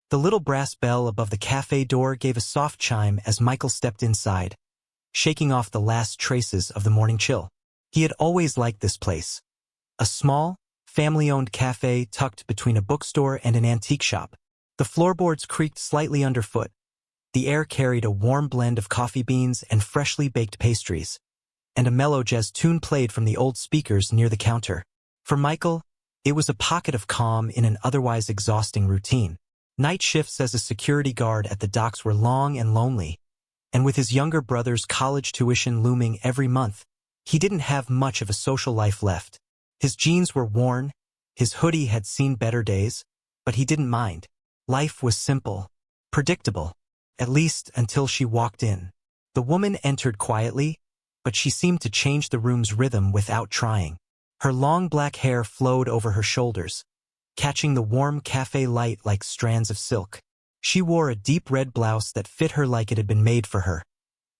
The little brass bell above the cafe door gave a soft chime as Michael stepped inside, shaking off the last traces of the morning chill. He had always liked this place. A small, family-owned cafe tucked between a bookstore and an antique shop. The floorboards creaked slightly underfoot. The air carried a warm blend of coffee beans and freshly baked pastries, and a mellow jazz tune played from the old speakers near the counter. For Michael, it was a pocket of calm in an otherwise exhausting routine. Night shifts as a security guard at the docks were long and lonely, and with his younger brother's college tuition looming every month, he didn't have much of a social life left. His jeans were worn, his hoodie had seen better days, but he didn't mind. Life was simple, predictable, at least until she walked in. The woman entered quietly, but she seemed to change the room's rhythm without trying. Her long black hair flowed over her shoulders, catching the warm cafe light like strands of silk. She wore a deep red blouse that fit her like it had been made for her,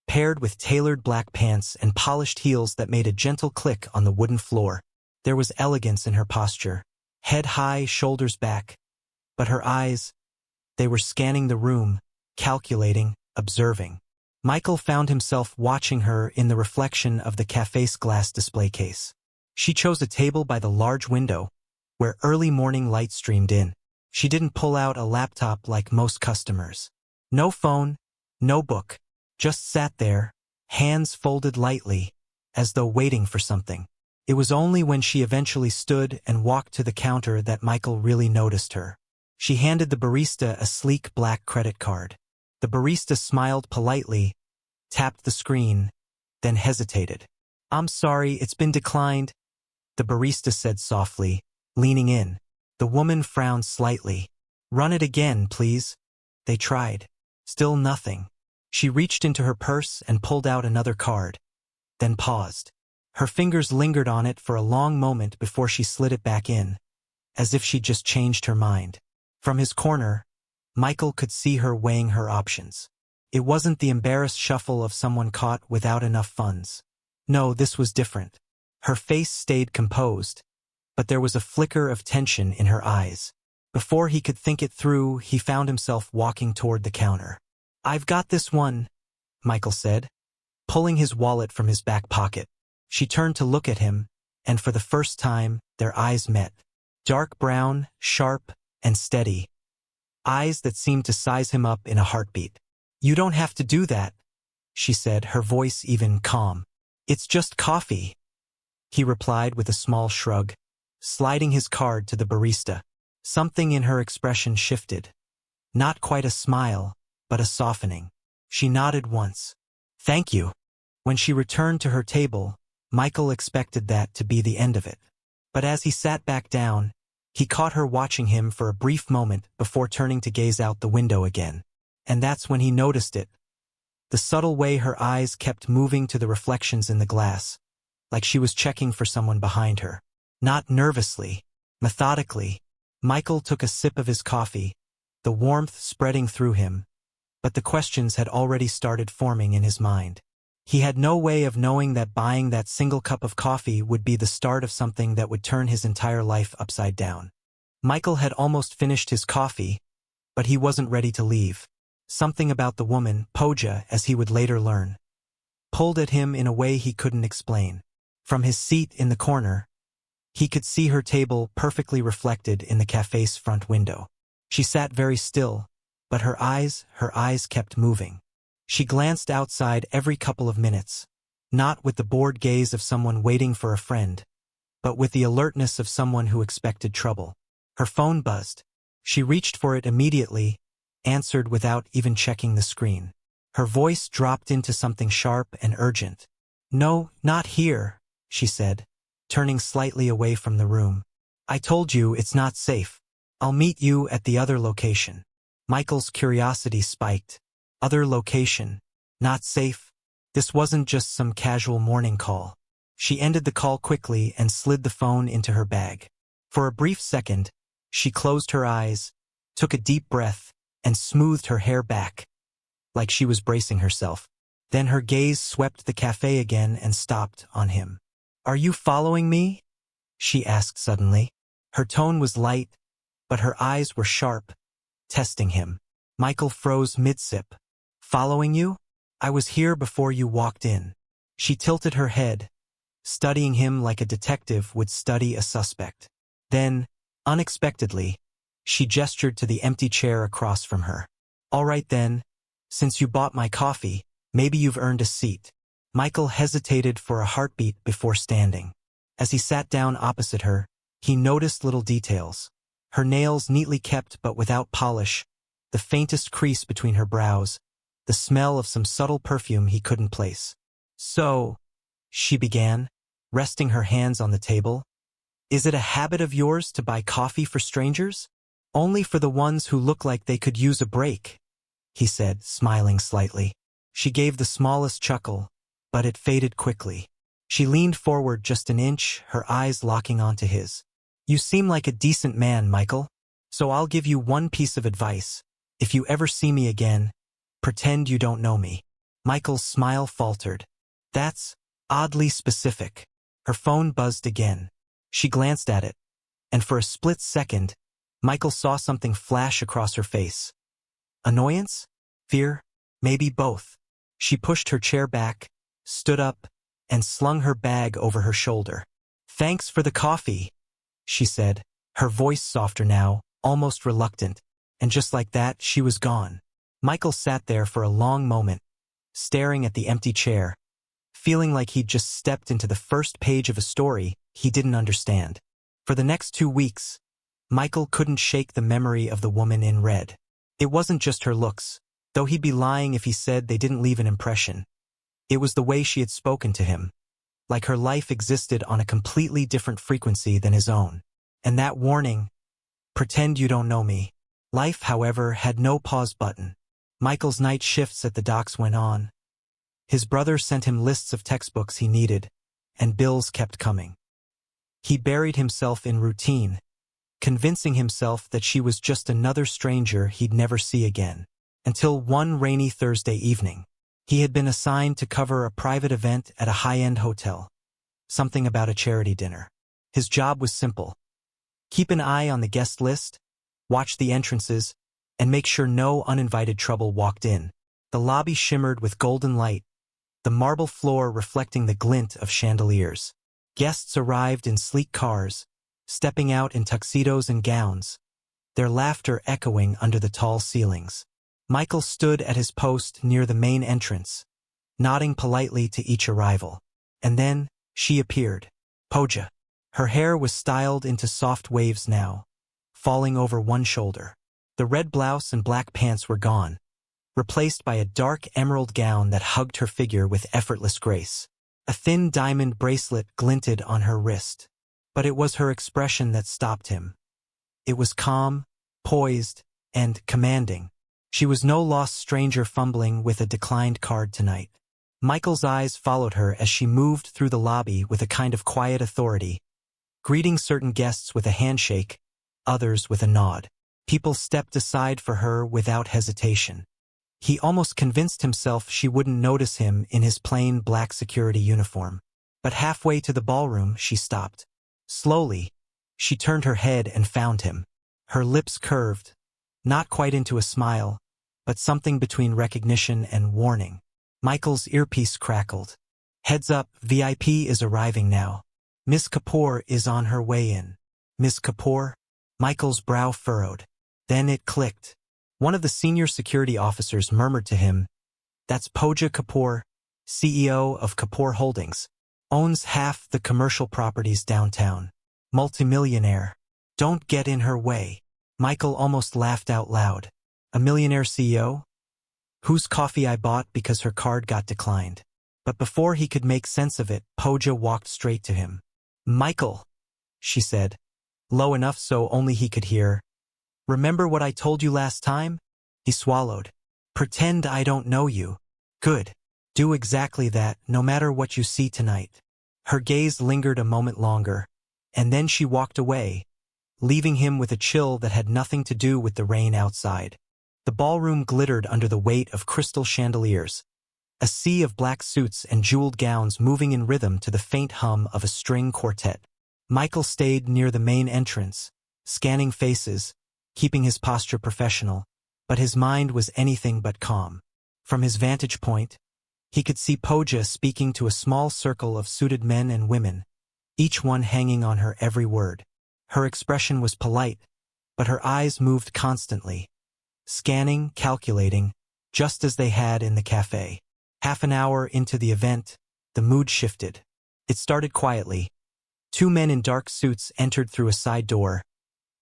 paired with tailored black pants and polished heels that made a gentle click on the wooden floor. There was elegance in her posture, head high, shoulders back. But her eyes, they were scanning the room, calculating, observing. Michael found himself watching her in the reflection of the cafe's glass display case. She chose a table by the large window, where early morning light streamed in. She didn't pull out a laptop like most customers. No phone, no book, just sat there, hands folded lightly, as though waiting for something. It was only when she eventually stood and walked to the counter that Michael really noticed her. She handed the barista a sleek black credit card. The barista smiled politely, tapped the screen, then hesitated. "I'm sorry, it's been declined," the barista said softly, leaning in. The woman frowned slightly. "Run it again, please." They tried. Still nothing. She reached into her purse and pulled out another card, then paused. Her fingers lingered on it for a long moment before she slid it back in, as if she'd just changed her mind. From his corner, Michael could see her weighing her options. It wasn't the embarrassed shuffle of someone caught without enough funds. No, this was different. Her face stayed composed, but there was a flicker of tension in her eyes. Before he could think it through, he found himself walking toward the counter. "I've got this one," Michael said, pulling his wallet from his back pocket. She turned to look at him, and for the first time, their eyes met. Dark brown, sharp, and steady. Eyes that seemed to size him up in a heartbeat. "You don't have to do that," she said, her voice even calm. "It's just coffee," he replied with a small shrug, sliding his card to the barista. Something in her expression shifted. Not quite a smile, but a softening. She nodded once. "Thank you." When she returned to her table, Michael expected that to be the end of it. But as he sat back down, he caught her watching him for a brief moment before turning to gaze out the window again. And that's when he noticed it. The subtle way her eyes kept moving to the reflections in the glass, like she was checking for someone behind her. Not nervously, methodically. Michael took a sip of his coffee, the warmth spreading through him, but the questions had already started forming in his mind. He had no way of knowing that buying that single cup of coffee would be the start of something that would turn his entire life upside down. Michael had almost finished his coffee, but he wasn't ready to leave. Something about the woman, Poja, as he would later learn, pulled at him in a way he couldn't explain. From his seat in the corner, he could see her table perfectly reflected in the cafe's front window. She sat very still, but her eyes kept moving. She glanced outside every couple of minutes, not with the bored gaze of someone waiting for a friend, but with the alertness of someone who expected trouble. Her phone buzzed. She reached for it immediately, answered without even checking the screen. Her voice dropped into something sharp and urgent. "No, not here," she said, turning slightly away from the room. "I told you it's not safe. I'll meet you at the other location." Michael's curiosity spiked. Other location. Not safe. This wasn't just some casual morning call. She ended the call quickly and slid the phone into her bag. For a brief second, she closed her eyes, took a deep breath, and smoothed her hair back, like she was bracing herself. Then her gaze swept the cafe again and stopped on him. "Are you following me?" she asked suddenly. Her tone was light, but her eyes were sharp, testing him. Michael froze mid-sip. Following you? I was here before you walked in. She tilted her head, studying him like a detective would study a suspect. Then, unexpectedly, she gestured to the empty chair across from her. All right then, since you bought my coffee, maybe you've earned a seat. Michael hesitated for a heartbeat before standing. As he sat down opposite her, he noticed little details. Her nails neatly kept but without polish, the faintest crease between her brows, the smell of some subtle perfume he couldn't place. So, she began, resting her hands on the table, is it a habit of yours to buy coffee for strangers? Only for the ones who look like they could use a break, he said, smiling slightly. She gave the smallest chuckle, but it faded quickly. She leaned forward just an inch, her eyes locking onto his. You seem like a decent man, Michael. So I'll give you one piece of advice. If you ever see me again, pretend you don't know me. Michael's smile faltered. That's oddly specific. Her phone buzzed again. She glanced at it, and for a split second, Michael saw something flash across her face. Annoyance? Fear? Maybe both. She pushed her chair back, stood up, and slung her bag over her shoulder. Thanks for the coffee, she said, her voice softer now, almost reluctant, and just like that, she was gone. Michael sat there for a long moment, staring at the empty chair, feeling like he'd just stepped into the first page of a story he didn't understand. For the next 2 weeks, Michael couldn't shake the memory of the woman in red. It wasn't just her looks, though he'd be lying if he said they didn't leave an impression. It was the way she had spoken to him, like her life existed on a completely different frequency than his own. And that warning, pretend you don't know me. Life, however, had no pause button. Michael's night shifts at the docks went on. His brother sent him lists of textbooks he needed, and bills kept coming. He buried himself in routine, convincing himself that she was just another stranger he'd never see again. Until one rainy Thursday evening, he had been assigned to cover a private event at a high-end hotel. Something about a charity dinner. His job was simple. Keep an eye on the guest list, watch the entrances, and make sure no uninvited trouble walked in. The lobby shimmered with golden light, the marble floor reflecting the glint of chandeliers. Guests arrived in sleek cars, stepping out in tuxedos and gowns, their laughter echoing under the tall ceilings. Michael stood at his post near the main entrance, nodding politely to each arrival. And then, she appeared. Poja. Her hair was styled into soft waves now, falling over one shoulder. The red blouse and black pants were gone, replaced by a dark emerald gown that hugged her figure with effortless grace. A thin diamond bracelet glinted on her wrist. But it was her expression that stopped him. It was calm, poised, and commanding. She was no lost stranger fumbling with a declined card tonight. Michael's eyes followed her as she moved through the lobby with a kind of quiet authority, greeting certain guests with a handshake, others with a nod. People stepped aside for her without hesitation. He almost convinced himself she wouldn't notice him in his plain black security uniform. But halfway to the ballroom, she stopped. Slowly, she turned her head and found him. Her lips curved, not quite into a smile, but something between recognition and warning. Michael's earpiece crackled. Heads up, VIP is arriving now. Miss Kapoor is on her way in. Miss Kapoor? Michael's brow furrowed. Then it clicked. One of the senior security officers murmured to him, That's Poja Kapoor, CEO of Kapoor Holdings. Owns half the commercial properties downtown. Multimillionaire. Don't get in her way. Michael almost laughed out loud. A millionaire CEO? Whose coffee I bought because her card got declined. But before he could make sense of it, Poja walked straight to him. Michael, she said, low enough so only he could hear. Remember what I told you last time? He swallowed. Pretend I don't know you. Good. Do exactly that, no matter what you see tonight. Her gaze lingered a moment longer, and then she walked away, leaving him with a chill that had nothing to do with the rain outside. The ballroom glittered under the weight of crystal chandeliers, a sea of black suits and jeweled gowns moving in rhythm to the faint hum of a string quartet. Michael stayed near the main entrance, scanning faces, keeping his posture professional, but his mind was anything but calm. From his vantage point, he could see Poja speaking to a small circle of suited men and women, each one hanging on her every word. Her expression was polite, but her eyes moved constantly, scanning, calculating, just as they had in the café. Half an hour into the event, the mood shifted. It started quietly. Two men in dark suits entered through a side door,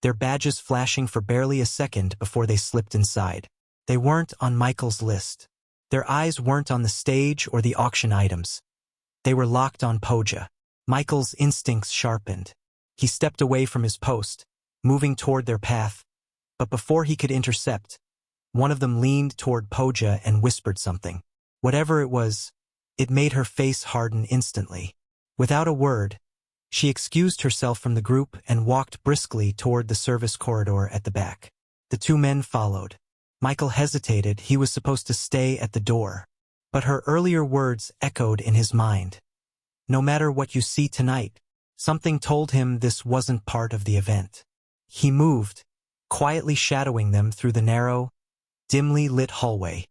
their badges flashing for barely a second before they slipped inside. They weren't on Michael's list. Their eyes weren't on the stage or the auction items. They were locked on Poja. Michael's instincts sharpened. He stepped away from his post, moving toward their path, but before he could intercept, one of them leaned toward Poja and whispered something. Whatever it was, it made her face harden instantly. Without a word, she excused herself from the group and walked briskly toward the service corridor at the back. The two men followed. Michael hesitated. He was supposed to stay at the door. But her earlier words echoed in his mind. No matter what you see tonight, something told him this wasn't part of the event. He moved, quietly shadowing them through the narrow, dimly lit hallway.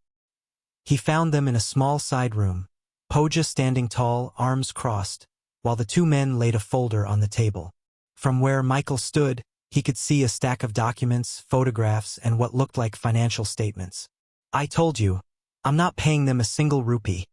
He found them in a small side room, Poja standing tall, arms crossed, while the two men laid a folder on the table. From where Michael stood, he could see a stack of documents, photographs, and what looked like financial statements. I told you, I'm not paying them a single rupee.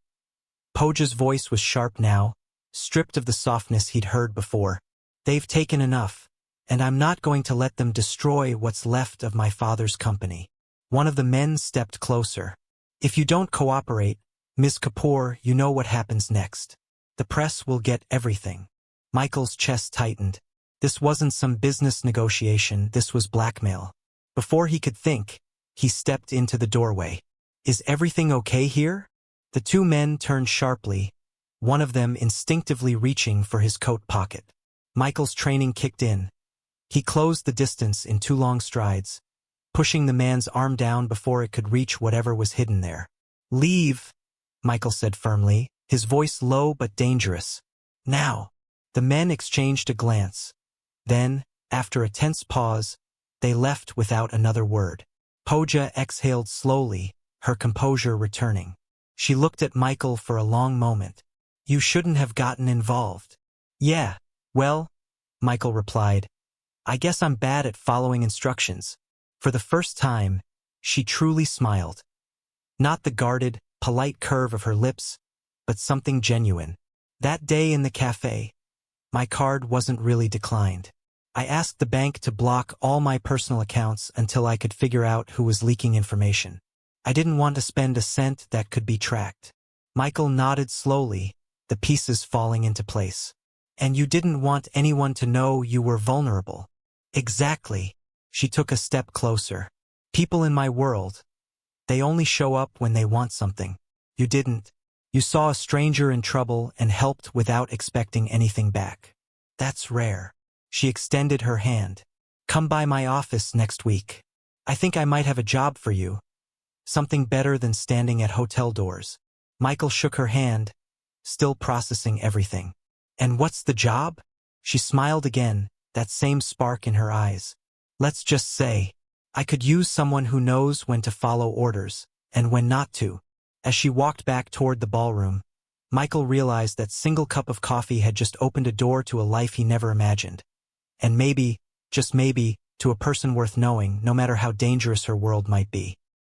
Poja's voice was sharp now, stripped of the softness he'd heard before. They've taken enough, and I'm not going to let them destroy what's left of my father's company. One of the men stepped closer. If you don't cooperate, Ms. Kapoor, you know what happens next. The press will get everything. Michael's chest tightened. This wasn't some business negotiation, this was blackmail. Before he could think, he stepped into the doorway. Is everything okay here? The two men turned sharply, one of them instinctively reaching for his coat pocket. Michael's training kicked in. He closed the distance in 2 long strides, pushing the man's arm down before it could reach whatever was hidden there. Leave, Michael said firmly, his voice low but dangerous. Now. The men exchanged a glance. Then, after a tense pause, they left without another word. Poja exhaled slowly, her composure returning. She looked at Michael for a long moment. You shouldn't have gotten involved. Yeah, well, Michael replied. I guess I'm bad at following instructions. For the first time, she truly smiled. Not the guarded, polite curve of her lips, but something genuine. That day in the café, my card wasn't really declined. I asked the bank to block all my personal accounts until I could figure out who was leaking information. I didn't want to spend a cent that could be tracked. Michael nodded slowly, the pieces falling into place. And you didn't want anyone to know you were vulnerable. Exactly. She took a step closer. People in my world, they only show up when they want something. You didn't. You saw a stranger in trouble and helped without expecting anything back. That's rare. She extended her hand. Come by my office next week. I think I might have a job for you. Something better than standing at hotel doors. Michael shook her hand, still processing everything. And what's the job? She smiled again, that same spark in her eyes. Let's just say, I could use someone who knows when to follow orders, and when not to. As she walked back toward the ballroom, Michael realized that single cup of coffee had just opened a door to a life he never imagined. And maybe, just maybe, to a person worth knowing, no matter how dangerous her world might be.